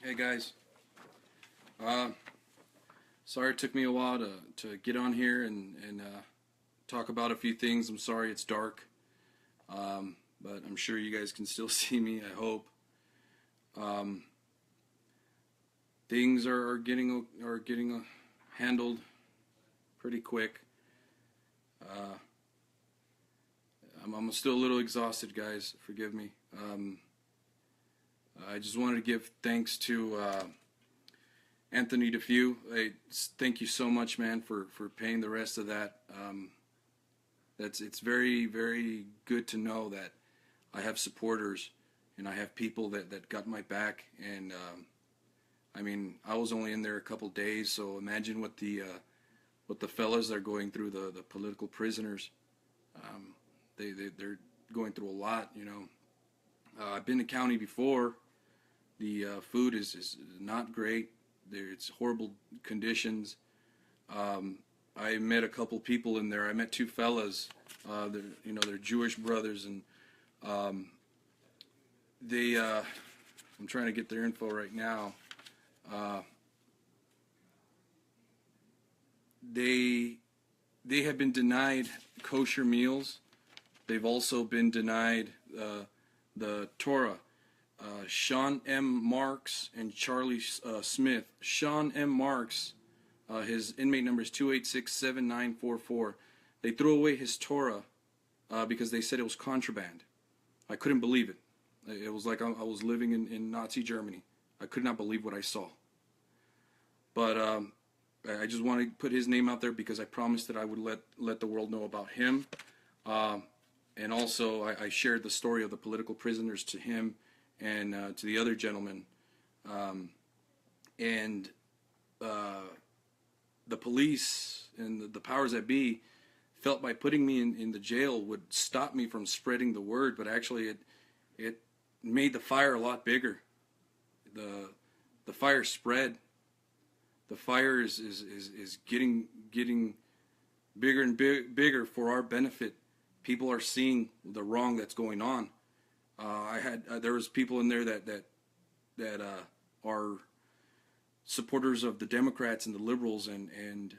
Hey guys, uh, sorry it took me a while to get on here and talk about a few things. I'm sorry it's dark, but I'm sure you guys can still see me, I hope. Um, Things are getting handled pretty quick. Uh, I'm still a little exhausted, guys. Forgive me. I just wanted to give thanks to Anthony DeFew. Thank you so much, man, for paying the rest of that. It's very, very good to know that I have supporters and I have people that got my back. And I mean, I was only in there a couple days, so imagine what the fellas are going through, the political prisoners. They're going through a lot, you know. I've been to county before. The food is not great. It's horrible conditions. I met a couple people in there. I met two fellas. They're Jewish brothers, and they. I'm trying to get their info right now. They have been denied kosher meals. They've also been denied the Torah. Sean M. Marks and Charlie Smith. Sean M. Marks, his inmate number is 2867944. They threw away his Torah because they said it was contraband. I couldn't believe it. It was like I was living in Nazi Germany. I could not believe what I saw. But I just want to put his name out there because I promised that I would let the world know about him. And also, I shared the story of the political prisoners to him and to the other gentleman. And the police and the powers that be felt by putting me in the jail would stop me from spreading the word, but actually it made the fire a lot bigger. The fire spread. The fire is getting bigger and bigger for our benefit. People are seeing the wrong that's going on. There was people in there that are supporters of the Democrats and the liberals, and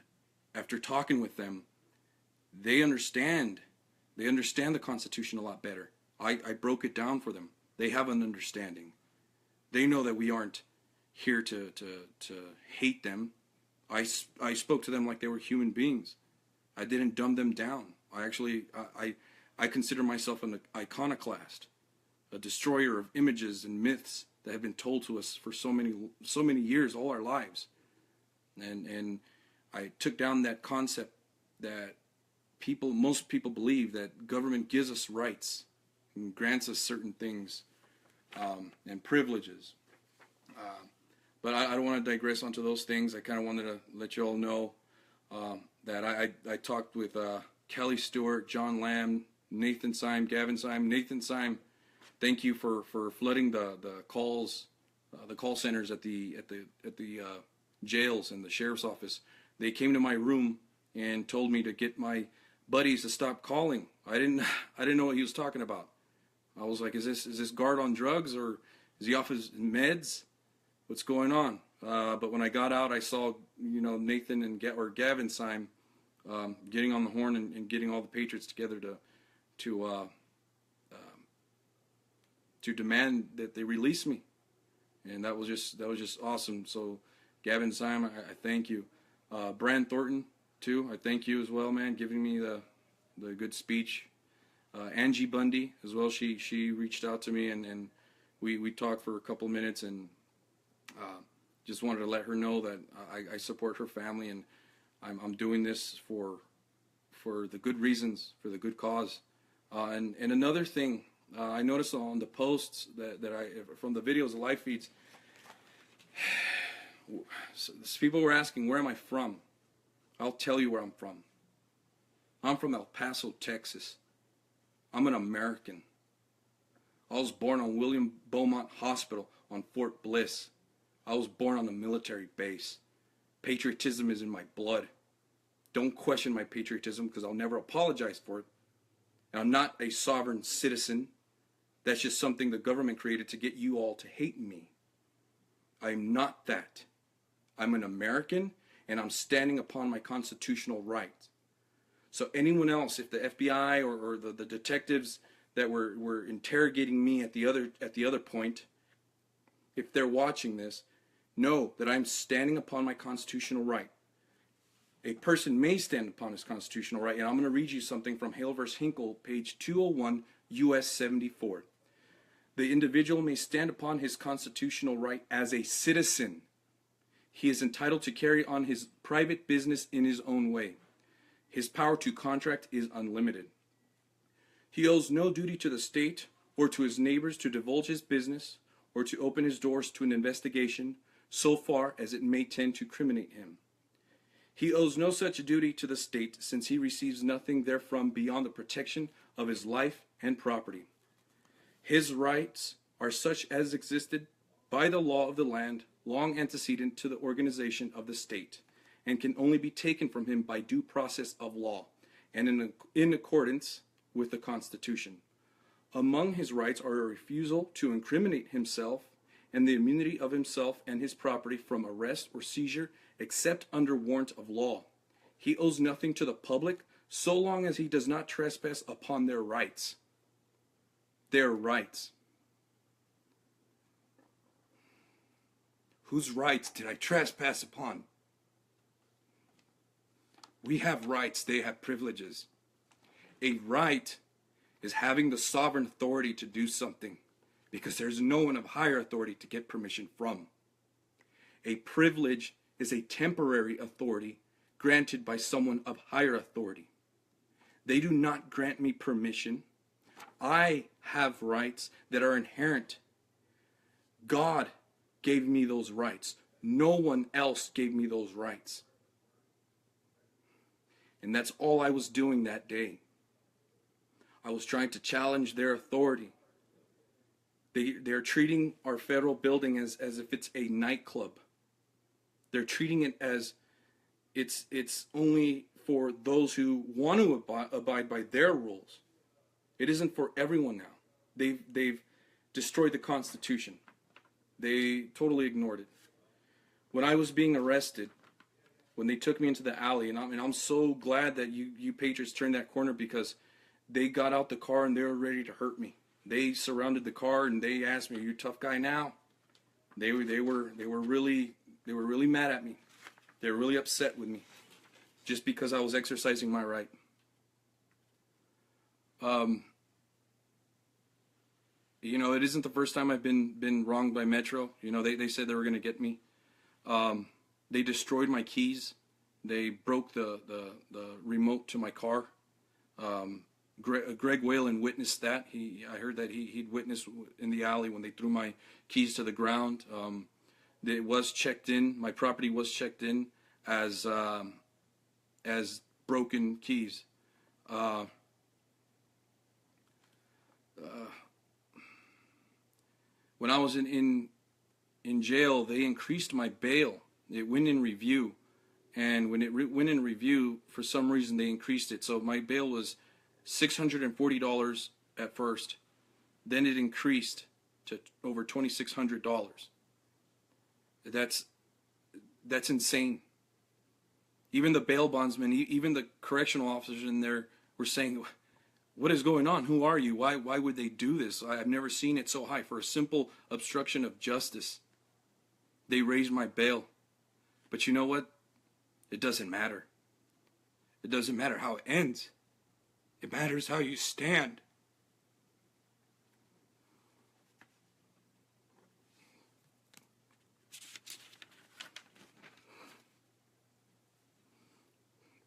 after talking with them, they understand the Constitution a lot better. I broke it down for them. They have an understanding. They know that we aren't here to hate them. I spoke to them like they were human beings. I didn't dumb them down. I consider myself an iconoclast, a destroyer of images and myths that have been told to us for so many years, all our lives. And I took down that concept that most people believe that government gives us rights and grants us certain things and privileges. But I don't want to digress onto those things. I kind of wanted to let you all know that I talked with Kelly Stewart, John Lamb, Nathan Syme, Gavin Syme. Nathan Syme, thank you for flooding the calls, the call centers at the jails and the sheriff's office. They came to my room and told me to get my buddies to stop calling. I didn't know what he was talking about. I was like, is this guard on drugs, or is he off his meds? What's going on? But when I got out, I saw Nathan and Gavin Syme getting on the horn and getting all the patriots together to demand that they release me, and that was just awesome. So Gavin Syme, I thank you. Brand Thornton too, I thank you as well, man, giving me the good speech. Angie Bundy as well. She reached out to me and we talked for a couple minutes, and just wanted to let her know that I support her family, and I'm doing this for the good reasons, for the good cause. And another thing, I noticed on the posts that I from the videos, the live feeds, people were asking, where am I from? I'll tell you where I'm from. I'm from El Paso, Texas. I'm an American. I was born on William Beaumont Hospital on Fort Bliss. I was born on a military base. Patriotism is in my blood. Don't question my patriotism, because I'll never apologize for it. And I'm not a sovereign citizen. That's just something the government created to get you all to hate me. I'm not that. I'm an American, and I'm standing upon my constitutional right. So anyone else, if the FBI or the detectives that were interrogating me at the other point, if they're watching this, know that I'm standing upon my constitutional right. A person may stand upon his constitutional right, and I'm going to read you something from Hale v. Hinkle, page 201, U.S. 74. The individual may stand upon his constitutional right as a citizen. He is entitled to carry on his private business in his own way. His power to contract is unlimited. He owes no duty to the state or to his neighbors to divulge his business or to open his doors to an investigation so far as it may tend to criminate him. He owes no such duty to the state, since he receives nothing therefrom beyond the protection of his life and property. His rights are such as existed by the law of the land long antecedent to the organization of the state, and can only be taken from him by due process of law, and in accordance with the Constitution. Among his rights are a refusal to incriminate himself and the immunity of himself and his property from arrest or seizure except under warrant of law. He owes nothing to the public so long as he does not trespass upon their rights. Their rights. Whose rights did I trespass upon? We have rights, they have privileges. A right is having the sovereign authority to do something because there's no one of higher authority to get permission from. A privilege is a temporary authority granted by someone of higher authority. They do not grant me permission. I have rights that are inherent. God gave me those rights. No one else gave me those rights. And that's all I was doing that day. I was trying to challenge their authority. They're treating our federal building as if it's a nightclub. They're treating it as it's only for those who want to abide by their rules. It isn't for everyone now. They've destroyed the Constitution. They totally ignored it. When I was being arrested, when they took me into the alley, and I'm so glad that you patriots turned that corner, because they got out the car and they were ready to hurt me. They surrounded the car and they asked me, "Are you a tough guy now?" They were really mad at me. They were really upset with me, just because I was exercising my right. It isn't the first time I've been wronged by Metro. They said they were going to get me. They destroyed my keys. They broke the remote to my car. Greg Whalen witnessed that. I heard that he'd witnessed in the alley when they threw my keys to the ground. It was checked in. My property was checked in as broken keys. When I was in jail, they increased my bail. It went in review, and when it went in review, for some reason they increased it. So my bail was $640 at first. Then it increased to over $2,600. That's insane. Even the bail bondsmen, even the correctional officers in there were saying, "What is going on? Who are you? Why would they do this? I've never seen it so high for a simple obstruction of justice." They raised my bail. But you know what? It doesn't matter. It doesn't matter how it ends. It matters how you stand.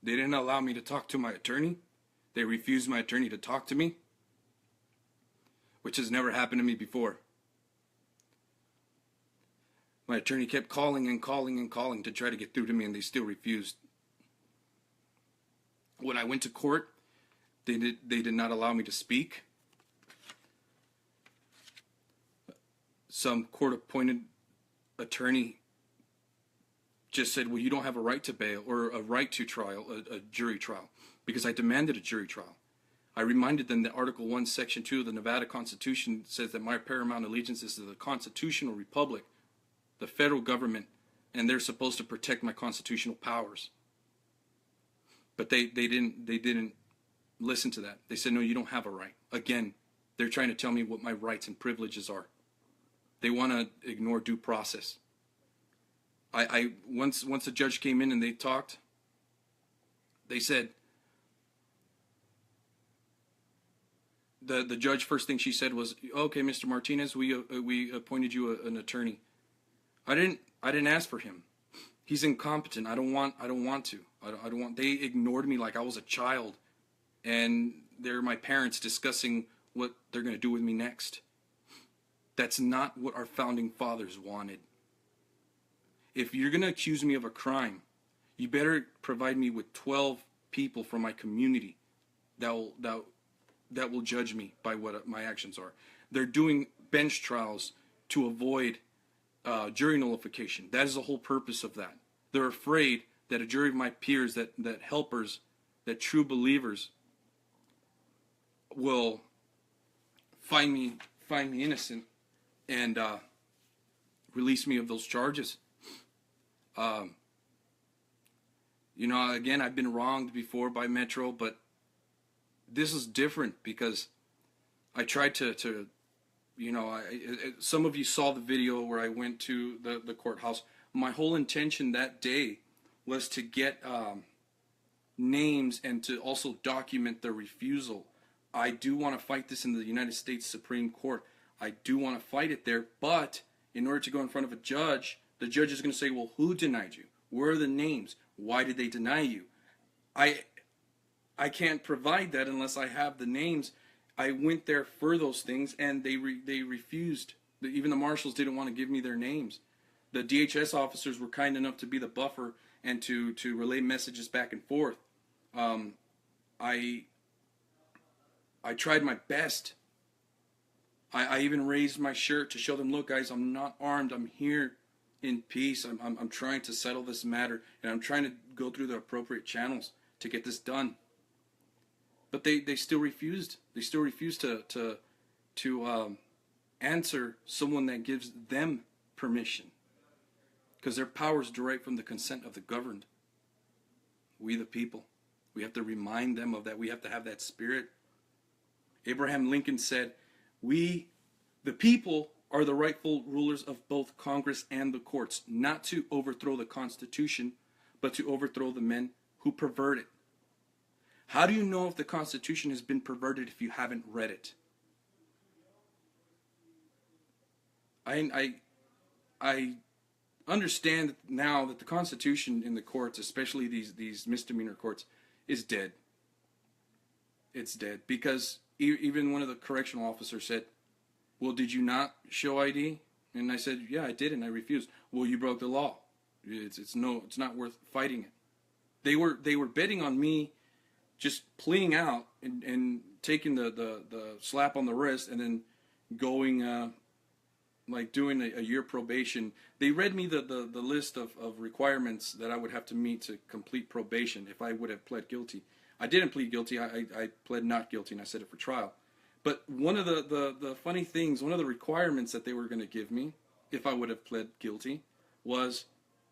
They didn't allow me to talk to my attorney. They refused my attorney to talk to me, which has never happened to me before. My attorney kept calling and calling and calling to try to get through to me, and they still refused. When I went to court, they did not allow me to speak. Some court-appointed attorney just said, "Well, you don't have a right to bail or a right to trial, a jury trial," because I demanded a jury trial. I reminded them that Article 1, Section 2 of the Nevada Constitution says that my paramount allegiance is to the constitutional republic the federal government, and they're supposed to protect my constitutional powers. But they didn't listen to that. They said, no, you don't have a right. Again, they're trying to tell me what my rights and privileges are. They want to ignore due process. Once the judge came in and they talked, they said, the judge, first thing she said was, okay, Mr. Martinez, we appointed you an attorney. I didn't ask for him. He's incompetent. I don't want to. They ignored me like I was a child, and they're my parents discussing what they're going to do with me next. That's not what our founding fathers wanted. If you're going to accuse me of a crime, you better provide me with 12 people from my community that will judge me by what my actions are. They're doing bench trials to avoid jury nullification. That is the whole purpose of that. They're afraid that a jury of my peers, that helpers, that true believers will find me innocent and release me of those charges. Again, I've been wronged before by Metro, but this is different because I tried to some of you saw the video where I went to the courthouse. My whole intention that day was to get names and to also document their refusal. I do want to fight this in the United States Supreme Court. I do want to fight it there, but in order to go in front of a judge, the judge is going to say, well, who denied you? Where are the names? Why did they deny you? I can't provide that unless I have the names. I went there for those things, and they refused. Even the marshals didn't want to give me their names. The DHS officers were kind enough to be the buffer and to relay messages back and forth. I tried my best. I even raised my shirt to show them, look, guys, I'm not armed. I'm here in peace. I'm trying to settle this matter, and I'm trying to go through the appropriate channels to get this done. But they still refused. They still refused to answer someone that gives them permission, because their power is derived from the consent of the governed. We the people. We have to remind them of that. We have to have that spirit. Abraham Lincoln said, we, the people, are the rightful rulers of both Congress and the courts, not to overthrow the Constitution, but to overthrow the men who pervert it. How do you know if the Constitution has been perverted if you haven't read it? I understand now that the Constitution in the courts, especially these misdemeanor courts, is dead. It's dead because even one of the correctional officers said, well, did you not show ID? And I said, yeah, I did, and I refused. Well, you broke the law. It's not worth fighting it. They were betting on me just pleading out and taking the slap on the wrist and then going like doing a year probation. They read me the list of requirements that I would have to meet to complete probation if I would have pled guilty. I didn't plead guilty. I pled not guilty, and I set it for trial. But one of the funny things, one of the requirements that they were going to give me if I would have pled guilty was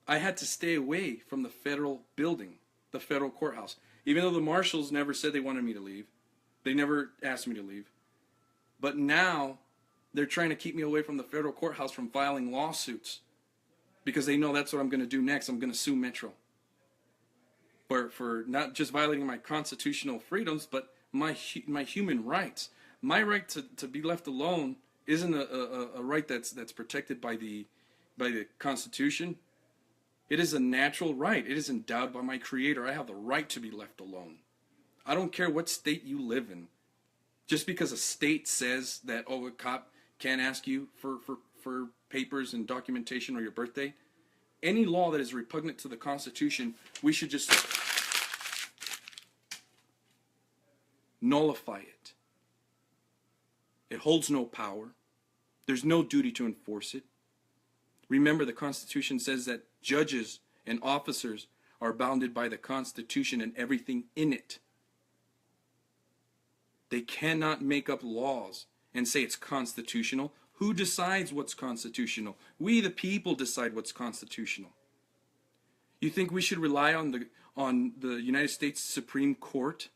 I had to stay away from the federal building, the federal courthouse. Even though the marshals never said they wanted me to leave. They never asked me to leave. But now they're trying to keep me away from the federal courthouse from filing lawsuits because they know that's what I'm going to do next. I'm going to sue Metro for not just violating my constitutional freedoms, but my human rights. My right to be left alone isn't a right that's protected by the Constitution. It is a natural right. It is endowed by my Creator. I have the right to be left alone. I don't care what state you live in. Just because a state says that, oh, a cop can't ask you for papers and documentation or your birthday, any law that is repugnant to the Constitution, we should just nullify it. It holds no power. There's no duty to enforce it. Remember, the Constitution says that judges and officers are bounded by the Constitution and everything in it. They cannot make up laws and say it's constitutional. Who decides what's constitutional? We, the people, decide what's constitutional. You think we should rely on the United States Supreme Court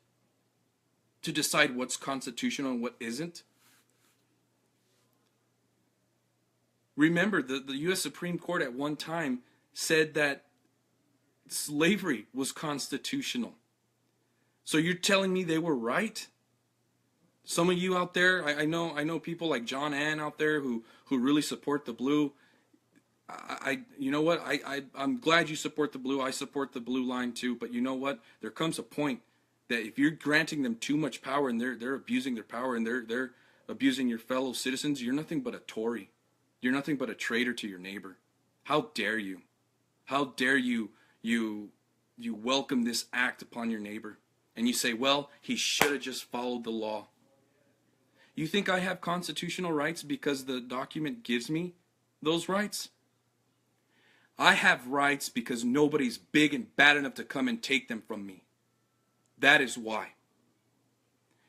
to decide what's constitutional and what isn't? Remember, the U.S. Supreme Court at one time said that slavery was constitutional. So you're telling me they were right? Some of you out there, I know people like John Ann out there who really support the blue. You know what? I'm glad you support the blue. I support the blue line too. But you know what? There comes a point that if you're granting them too much power and they're abusing their power and they're abusing your fellow citizens, you're nothing but a Tory. You're nothing but a traitor to your neighbor. How dare you? How dare you welcome this act upon your neighbor? And you say, well, he should have just followed the law. You think I have constitutional rights because the document gives me those rights? I have rights because nobody's big and bad enough to come and take them from me. That is why.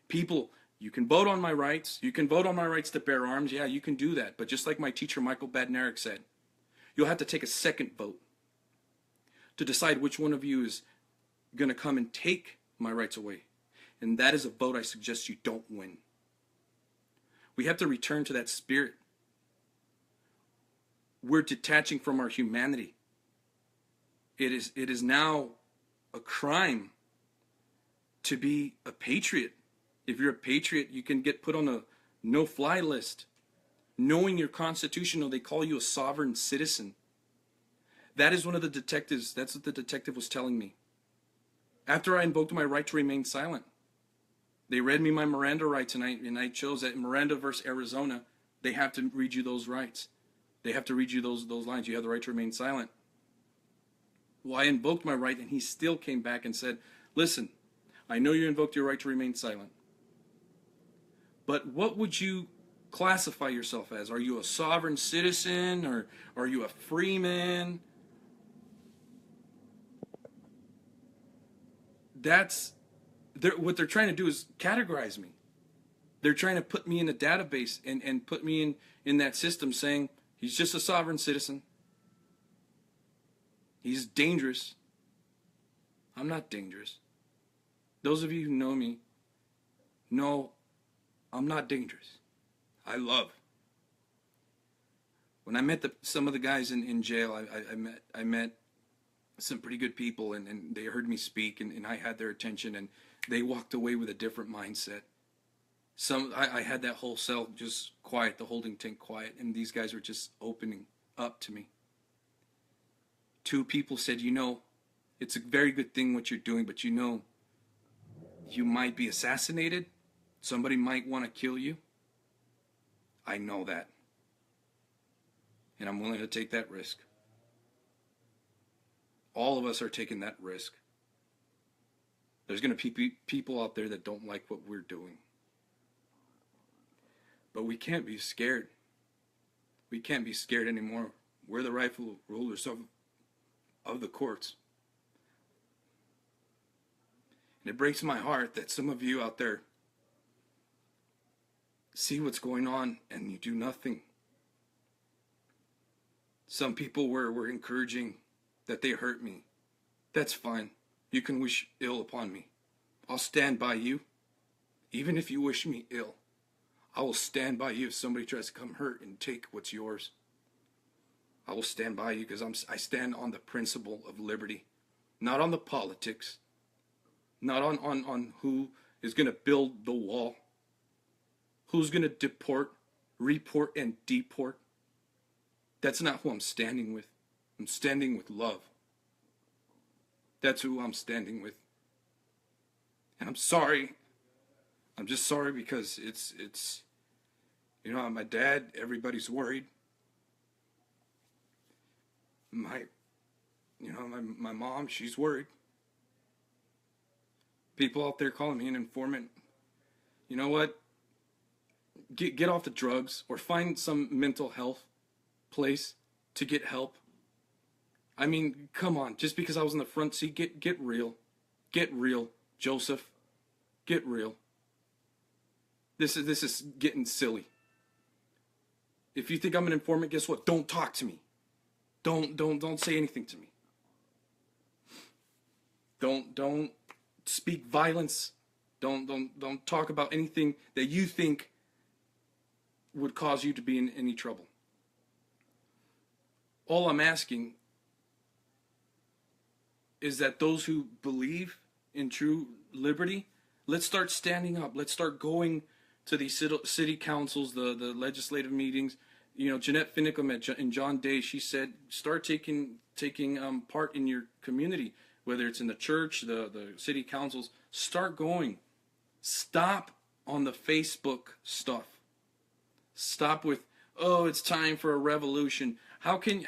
People, you can vote on my rights. You can vote on my rights to bear arms. Yeah, you can do that. But just like my teacher, Michael Badnarik, said, you'll have to take a second vote to decide which one of you is going to come and take my rights away. And that is a vote I suggest you don't win. We have to return to that spirit. We're detaching from our humanity. It is now a crime to be a patriot. If you're a patriot, you can get put on a no-fly list. Knowing you're constitutional, they call you a sovereign citizen. That is one of the detectives, that's what the detective was telling me. After I invoked my right to remain silent, they read me my Miranda rights, and I chose that in Miranda versus Arizona, they have to read you those rights. They have to read you those lines. You have the right to remain silent. Well, I invoked my right, and he still came back and said, listen, I know you invoked your right to remain silent, but what would you classify yourself as? Are you a sovereign citizen, or are you a free man? What they're trying to do is categorize me. They're trying to put me in a database and put me in that system saying, he's just a sovereign citizen. He's dangerous. I'm not dangerous. Those of you who know me know I'm not dangerous. I love. When I met some of the guys in jail, I met some pretty good people, and they heard me speak, and I had their attention, and they walked away with a different mindset. I had that whole cell just quiet, the holding tank quiet, and these guys were just opening up to me. Two people said, it's a very good thing what you're doing, but you might be assassinated. Somebody might want to kill you. I know that. And I'm willing to take that risk. All of us are taking that risk. There's going to be people out there that don't like what we're doing. But we can't be scared. We can't be scared anymore. We're the rightful rulers of the courts. And it breaks my heart that some of you out there see what's going on and you do nothing. Some people were encouraging that they hurt me. That's fine. You can wish ill upon me. I'll stand by you. Even if you wish me ill, I will stand by you if somebody tries to come hurt and take what's yours. I will stand by you because I stand on the principle of liberty, not on the politics, not on who is going to build the wall, who's going to deport, report, and deport. That's not who I'm standing with. I'm standing with love. That's who I'm standing with. And I'm sorry. I'm just sorry because it's my dad, everybody's worried. My mom, she's worried. People out there calling me an informant. You know what? Get off the drugs or find some mental health place to get help. I mean, come on. Just because I was in the front seat, get real. Get real, Joseph. Get real. This is getting silly. If you think I'm an informant, guess what? Don't talk to me. Don't say anything to me. Don't speak violence. Don't talk about anything that you think would cause you to be in any trouble. All I'm asking is that those who believe in true liberty, let's start standing up. Let's start going to these city councils, the legislative meetings. You know, Jeanette Finicum and John Day, she said, start taking part in your community, whether it's in the church, the city councils. Start going. Stop on the Facebook stuff. Stop with, oh, it's time for a revolution. How can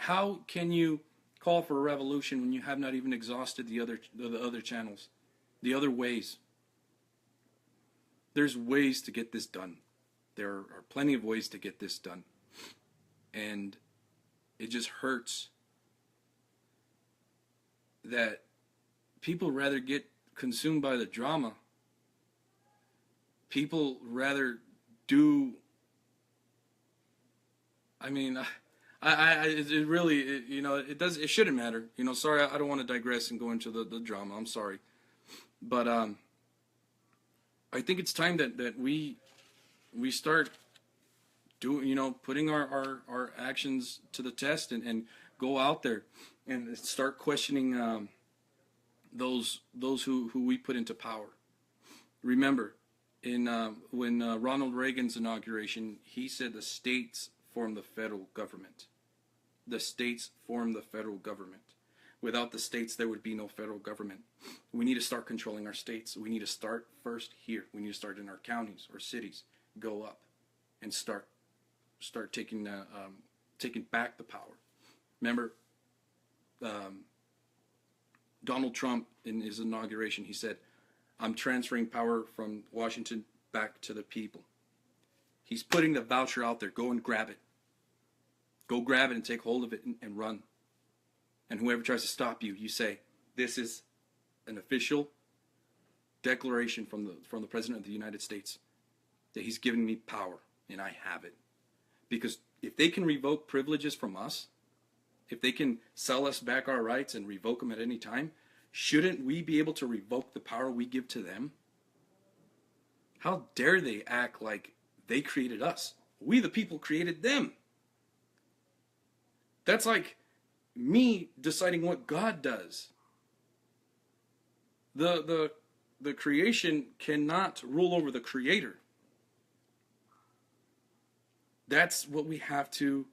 you call for a revolution when you have not even exhausted the other channels, the other ways? There's ways to get this done. There are plenty of ways to get this done. And it just hurts that people rather get consumed by the drama. People rather do. I mean, it really, it shouldn't matter. You know, sorry, I don't want to digress and go into the drama. I'm sorry. But I think it's time that we start putting our actions to the test and go out there and start questioning those who we put into power. Remember, when Ronald Reagan's inauguration, he said the states form the federal government. The states form the federal government. Without the states, there would be no federal government. We need to start controlling our states. We need to start first here. We need to start in our counties or cities. Go up and start taking back the power. Remember, Donald Trump, in his inauguration, he said, I'm transferring power from Washington back to the people. He's putting the voucher out there. Go and grab it. Go grab it and take hold of it and run. And whoever tries to stop you, you say, this is an official declaration from the President of the United States that he's given me power, and I have it. Because if they can revoke privileges from us, if they can sell us back our rights and revoke them at any time, shouldn't we be able to revoke the power we give to them? How dare they act like they created us? We, the people, created them. That's like me deciding what God does. The creation cannot rule over the Creator. That's what we have to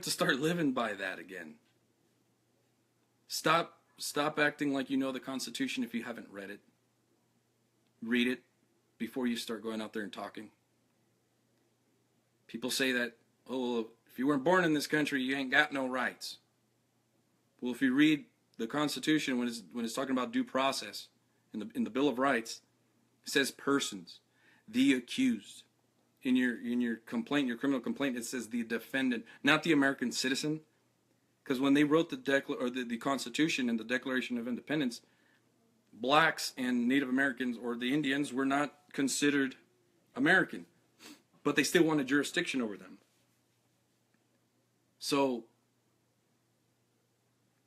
start living by that again. Stop acting like you know the Constitution if you haven't read it. Read it before you start going out there and talking. People say that, oh, if you weren't born in this country, you ain't got no rights. Well, if you read the Constitution when it's talking about due process in the Bill of Rights, it says persons, the accused. In your complaint, your criminal complaint, it says the defendant, not the American citizen. Because when they wrote the Constitution and the Declaration of Independence, blacks and Native Americans or the Indians were not considered American, but they still wanted jurisdiction over them. So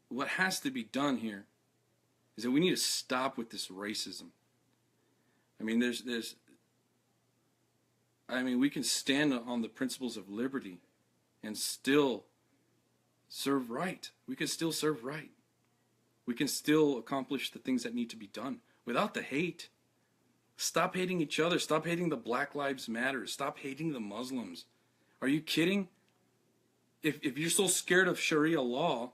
what has to be done here is that we need to stop with this racism. I mean, we can stand on the principles of liberty and still serve right. We can still serve right. We can still accomplish the things that need to be done without the hate. Stop hating each other. Stop hating the Black Lives Matter. Stop hating the Muslims. Are you kidding? If you're so scared of Sharia law,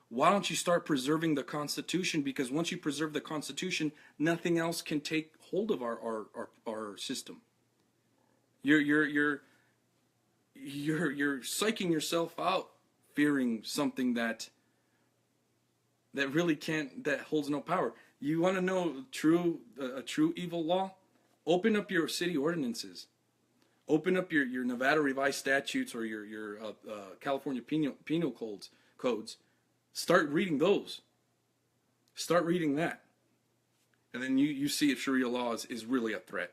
why don't you start preserving the Constitution? Because once you preserve the Constitution, nothing else can take hold of our system. You're psyching yourself out, fearing something that really can't, that holds no power. You want to know a true evil law? Open up your city ordinances. Open up your Nevada revised statutes or your California penal codes. Start reading those. Start reading that. And then you see if Sharia law is really a threat.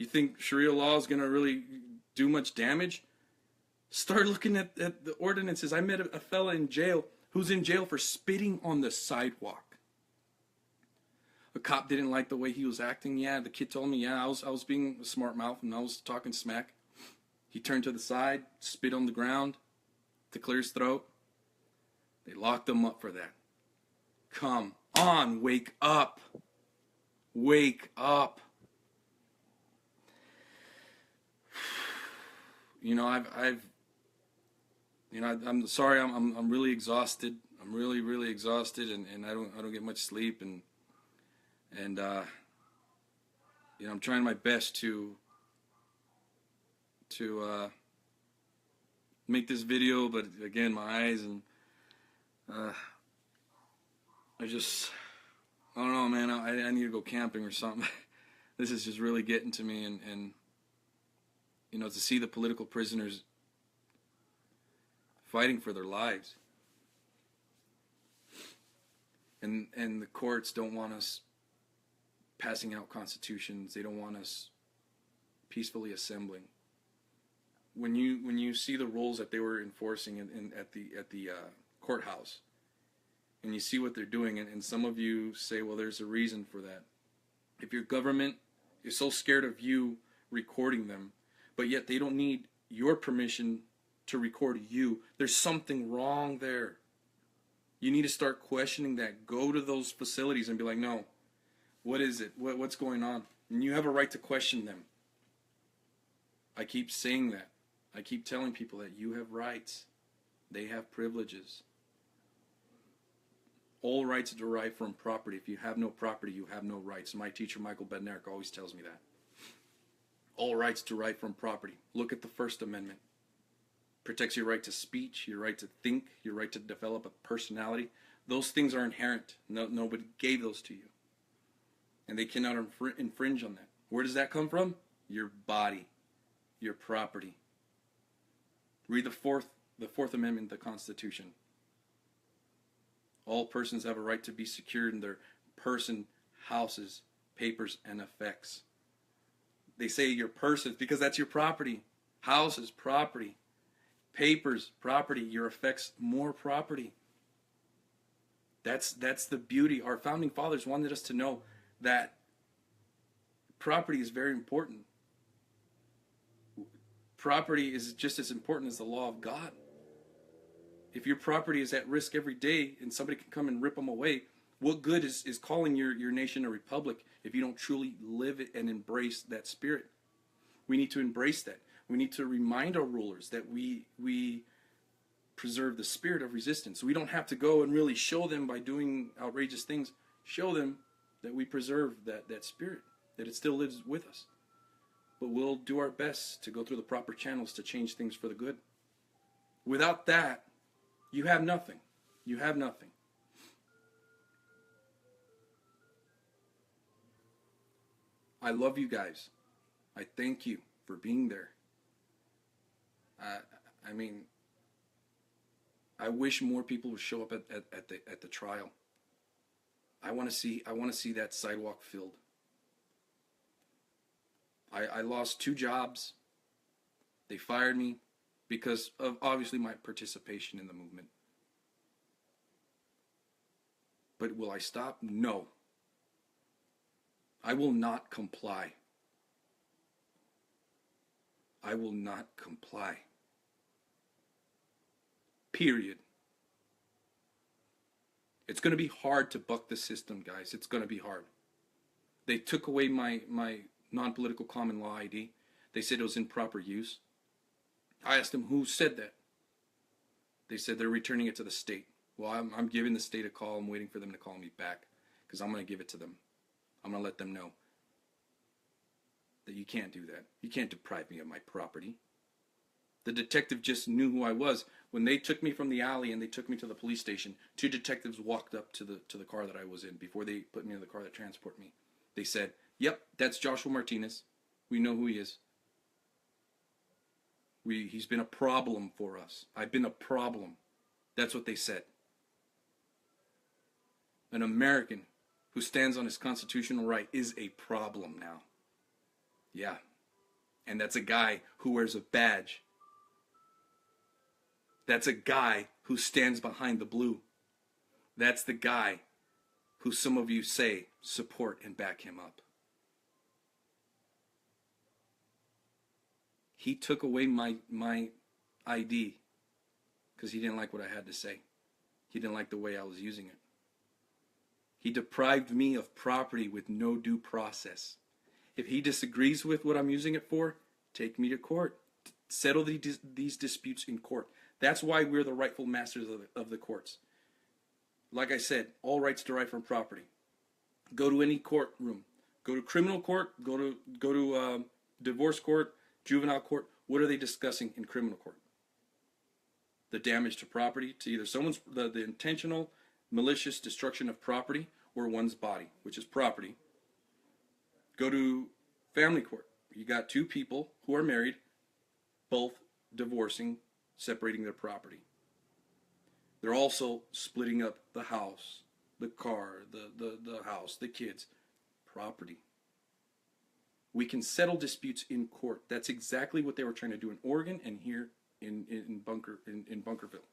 You think Sharia law is going to really do much damage? Start looking at the ordinances. I met a fella in jail who's in jail for spitting on the sidewalk. A cop didn't like the way he was acting. Yeah, the kid told me, yeah, I was being a smart mouth and I was talking smack. He turned to the side, spit on the ground to clear his throat. They locked him up for that. Come on, wake up. Wake up. You know, I'm sorry. I'm really exhausted. I'm really exhausted, and I don't get much sleep, and you know, I'm trying my best to make this video, but again, my eyes and I don't know, man. I need to go camping or something. This is just really getting to me, and you know, to see the political prisoners fighting for their lives, and the courts don't want us passing out constitutions. They don't want us peacefully assembling. When you see the rules that they were enforcing at the courthouse, and you see what they're doing, and some of you say, well, there's a reason for that. If your government is so scared of you recording them, but yet they don't need your permission to record you, there's something wrong there. You need to start questioning that. Go to those facilities and be like, no, what is it? What's going on? And you have a right to question them. I keep saying that. I keep telling people that you have rights. They have privileges. All rights derive from property. If you have no property, you have no rights. My teacher, Michael Bednarik, always tells me that. All rights derive from property. Look at the First Amendment. Protects your right to speech, your right to think, your right to develop a personality. Those things are inherent. Nobody gave those to you. And they cannot infringe on that. Where does that come from? Your body, your property. Read the Fourth Amendment of the Constitution. All persons have a right to be secured in their person, houses, papers, and effects. They say your persons because that's your property. Houses, property. Papers, property. Your effects, more property. That's the beauty. Our founding fathers wanted us to know that property is very important. Property is just as important as the law of God. If your property is at risk every day and somebody can come and rip them away, what good is calling your nation a republic if you don't truly live it and embrace that spirit? We need to embrace that. We need to remind our rulers that we preserve the spirit of resistance. We don't have to go and really show them by doing outrageous things. Show them that we preserve that spirit, that it still lives with us. But we'll do our best to go through the proper channels to change things for the good. Without that, you have nothing. You have nothing. I love you guys. I thank you for being there. I mean, I wish more people would show up at the trial. I want to see that sidewalk filled. I lost 2 jobs. They fired me because of obviously my participation in the movement. But will I stop? No. I will not comply. I will not comply. Period. It's going to be hard to buck the system, guys. It's going to be hard. They took away my non-political common law ID. They said it was in proper use. I asked them who said that. They said they're returning it to the state. Well, I'm giving the state a call. I'm waiting for them to call me back because I'm going to give it to them. I'm going to let them know that you can't do that. You can't deprive me of my property. The detective just knew who I was. When they took me from the alley and they took me to the police station, 2 detectives walked up to the car that I was in before they put me in the car that transported me. They said, "Yep, that's Joshua Martinez. We know who he is. He's been a problem for us. I've been a problem." That's what they said. An American who stands on his constitutional right is a problem now. Yeah, And that's a guy who wears a badge. That's a guy who stands behind the blue. That's the guy who some of you say support and back him up. He took away my ID because he didn't like what I had to say. He didn't like the way I was using it. He deprived me of property with no due process. If he disagrees with what I'm using it for, take me to court. Settle these disputes in court. That's why we're the rightful masters of the courts. Like I said, all rights derived from property. Go to any courtroom. Go to criminal court. Go to divorce court, juvenile court. What are they discussing in criminal court? The damage to property, to either someone's the intentional, malicious destruction of property or one's body, which is property. Go to family court. You got two people who are married, both divorcing, separating their property. They're also splitting up the house, the car, the house, the kids, property. We can settle disputes in court. That's exactly what they were trying to do in Oregon and here in Bunkerville.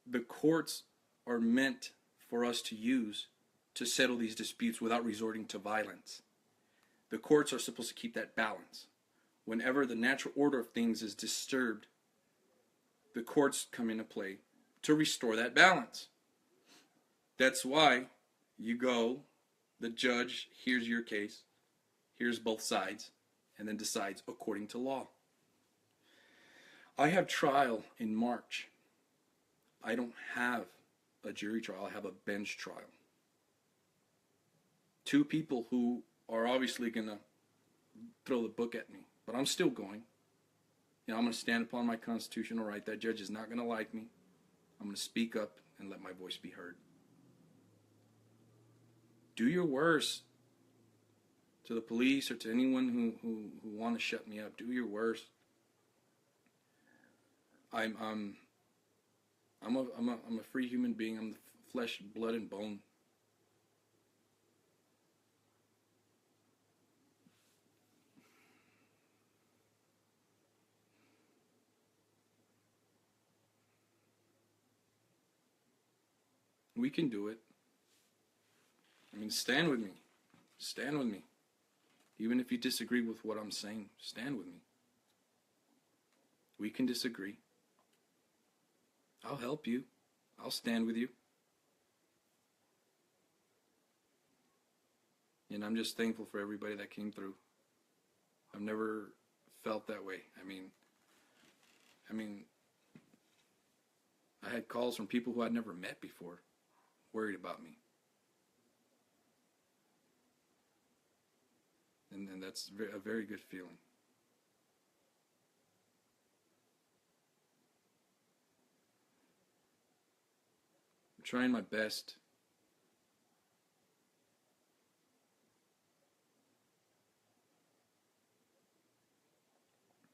The courts are meant for us to use to settle these disputes without resorting to violence. The courts are supposed to keep that balance. Whenever the natural order of things is disturbed, the courts come into play to restore that balance. That's why you go, the judge hears your case, hears both sides, and then decides according to law. I have trial in March. I don't have a jury trial. I have a bench trial. Two people who are obviously going to throw the book at me, but I'm still going. You know, I'm going to stand upon my constitutional right. That judge is not going to like me. I'm going to speak up and let my voice be heard. Do your worst to the police or to anyone who want to shut me up. Do your worst. I'm a free human being. I'm flesh, blood, and bone. We can do it. I mean, stand with me. Stand with me. Even if you disagree with what I'm saying, stand with me. We can disagree. I'll help you. I'll stand with you. And I'm just thankful for everybody that came through. I've never felt that way. I mean, I had calls from people who I'd never met before, worried about me. And that's a very good feeling. I'm trying my best.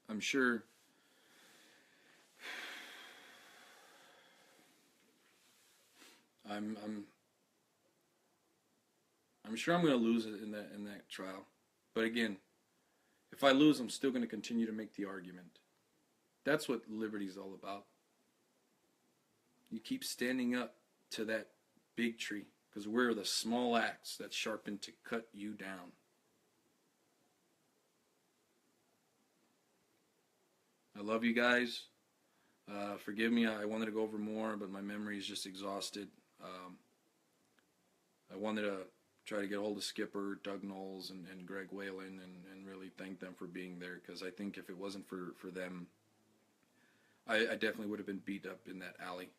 I'm sure I'm sure I'm going to lose it in that trial. But again, if I lose, I'm still going to continue to make the argument. That's what liberty is all about. You keep standing up to that big tree because we're the small axe that's sharpened to cut you down. I love you guys. Forgive me, I wanted to go over more, but my memory is just exhausted. I wanted to try to get a hold of Skipper, Doug Knowles, and Greg Whalen, and really thank them for being there, because I think if it wasn't for them, I definitely would have been beat up in that alley.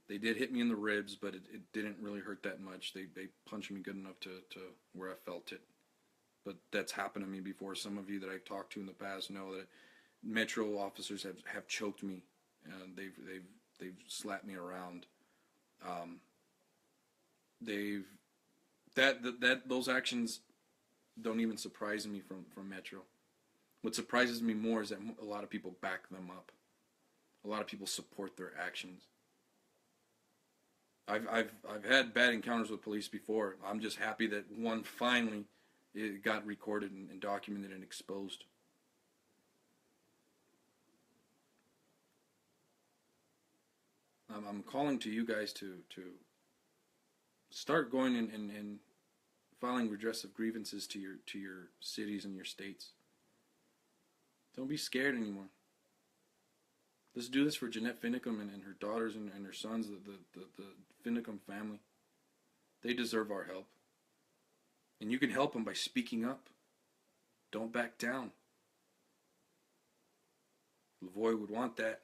They did hit me in the ribs, but it didn't really hurt that much. They punched me good enough to where I felt it. But that's happened to me before. Some of you that I've talked to in the past know that Metro officers have choked me. They've slapped me around. Those actions don't even surprise me from Metro. What surprises me more is that a lot of people back them up. A lot of people support their actions. I've had bad encounters with police before. I'm just happy that one finally it got recorded and documented and exposed. I'm calling to you guys to start going and filing redress of grievances to your cities and your states. Don't be scared anymore. Let's do this for Jeanette Finicum and her daughters and her sons, the Finicum family. They deserve our help. And you can help them by speaking up. Don't back down. Lavoie would want that.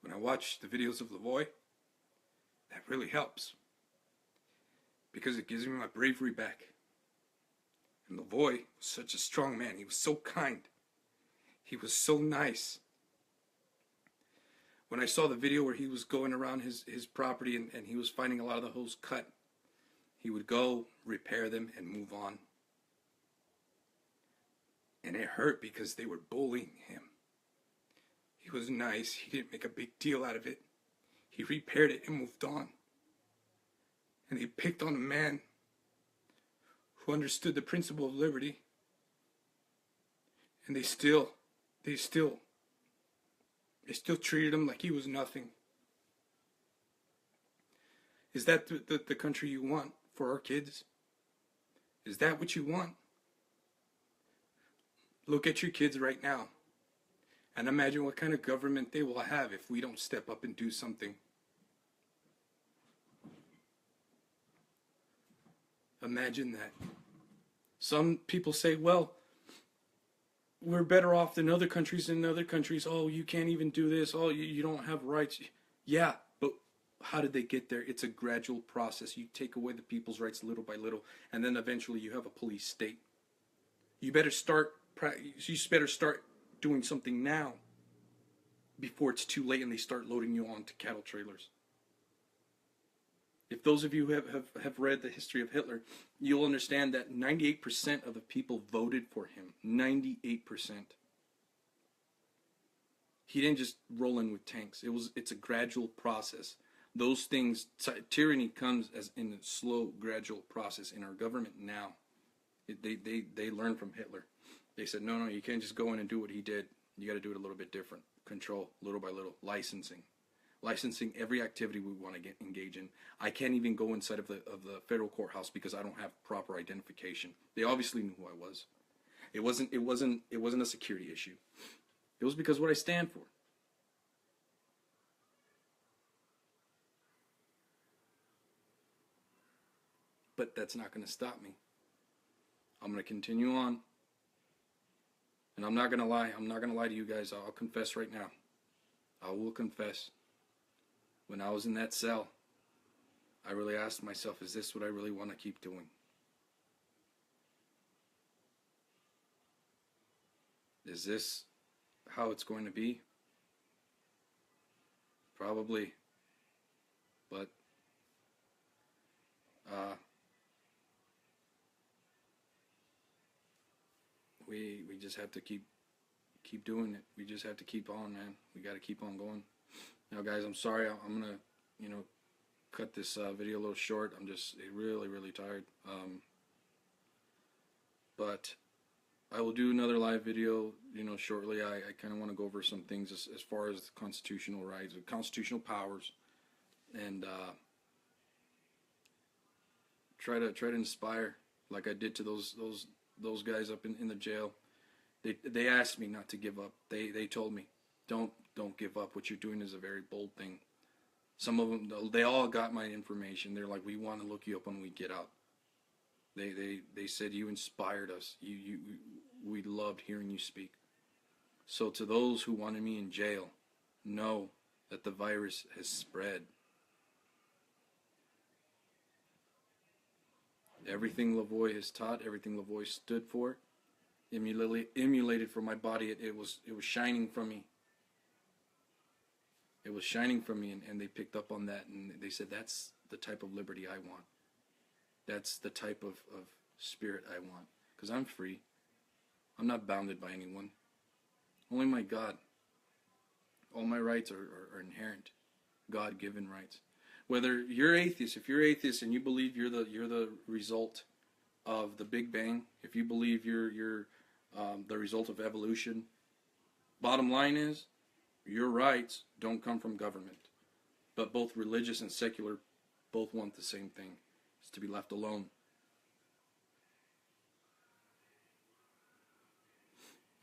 When I watch the videos of Lavoie, that really helps. Because it gives me my bravery back. And Lavoie was such a strong man. He was so kind. He was so nice. When I saw the video where he was going around his property and he was finding a lot of the hose cut, he would go, repair them, and move on. And it hurt because they were bullying him. He was nice. He didn't make a big deal out of it. He repaired it and moved on. And they picked on a man who understood the principle of liberty. And they still treated him like he was nothing. Is that the country you want for our kids? Is that what you want? Look at your kids right now. And imagine what kind of government they will have if we don't step up and do something. Imagine that. Some people say, well, we're better off than other countries. In other countries, oh, you can't even do this. Oh, you don't have rights. Yeah, but how did they get there? It's a gradual process. You take away the people's rights little by little, and then eventually you have a police state. You better start doing something now before it's too late and they start loading you onto cattle trailers. If those of you have read the history of Hitler, you'll understand that 98% of the people voted for him. 98%. He didn't just roll in with tanks. It's a gradual process. Those things, tyranny comes as in a slow, gradual process in our government now. They learned from Hitler. They said, no, you can't just go in and do what he did. You got to do it a little bit different. Control, little by little. Licensing every activity we want to engage in. I can't even go inside of the federal courthouse because I don't have proper identification. They obviously knew who I was. It wasn't a security issue. It was because of what I stand for. But that's not going to stop me. I'm going to continue on. And I'm not going to lie. I'm not going to lie to you guys. I'll confess right now. I will confess. When I was in that cell, I really asked myself, is this what I really want to keep doing? Is this how it's going to be? Probably. But we just have to keep doing it. We just have to keep on, man. We got to keep on going. Now, guys, I'm sorry. I'm gonna, cut this video a little short. I'm just really, really tired. But I will do another live video, shortly. I kind of want to go over some things as far as the constitutional rights, constitutional powers, and try to inspire, like I did to those guys up in the jail. They asked me not to give up. They told me, don't give up. What you're doing is a very bold thing. Some of them, they all got my information. They're like, we want to look you up when we get out. They said you inspired us. We loved hearing you speak. So to those who wanted me in jail, know that the virus has spread. Everything Lavoie has taught, everything Lavoie stood for, emulated for my body. It was shining from me. It was shining from me, and they picked up on that, and they said, that's the type of liberty I want. That's the type of spirit I want. Because I'm free. I'm not bounded by anyone. Only my God. All my rights are inherent, God-given rights. Whether you're atheist, if you're atheist and you believe you're the result of the Big Bang, if you believe you're the result of evolution, bottom line is your rights don't come from government. But both religious and secular both want the same thing: is to be left alone.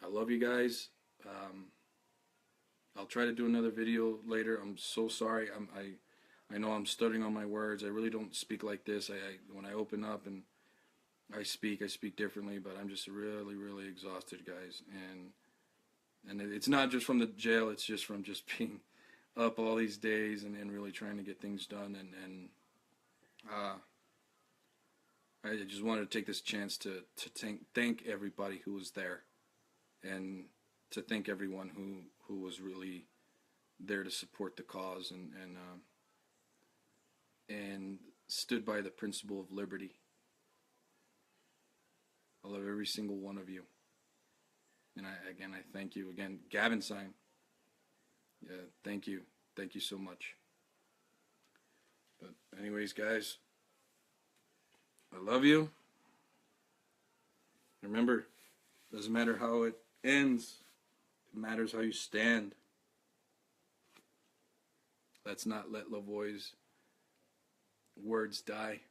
I love you guys. I'll try to do another video later. I'm so sorry. I know I'm stuttering on my words. I really don't speak like this. When I open up and I speak differently. But I'm just really, really exhausted, guys. And it's not just from the jail. It's just from just being up all these days and really trying to get things done. And I just wanted to take this chance to thank everybody who was there, and to thank everyone who was really there to support the cause and stood by the principle of liberty. I love every single one of you. And I thank you again. Gavin Sign. Yeah, thank you. Thank you so much. But anyways, guys, I love you. Remember, doesn't matter how it ends. It matters how you stand. Let's not let Lavoie's words die.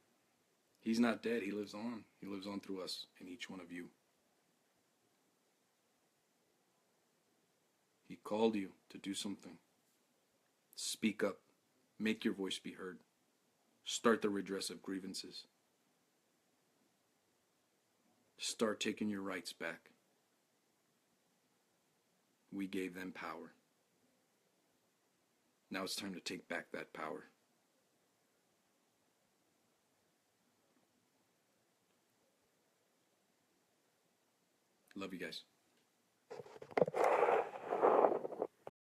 He's not dead. He lives on. He lives on through us and each one of you. He called you to do something. Speak up. Make your voice be heard. Start the redress of grievances. Start taking your rights back. We gave them power. Now it's time to take back that power. Love you guys.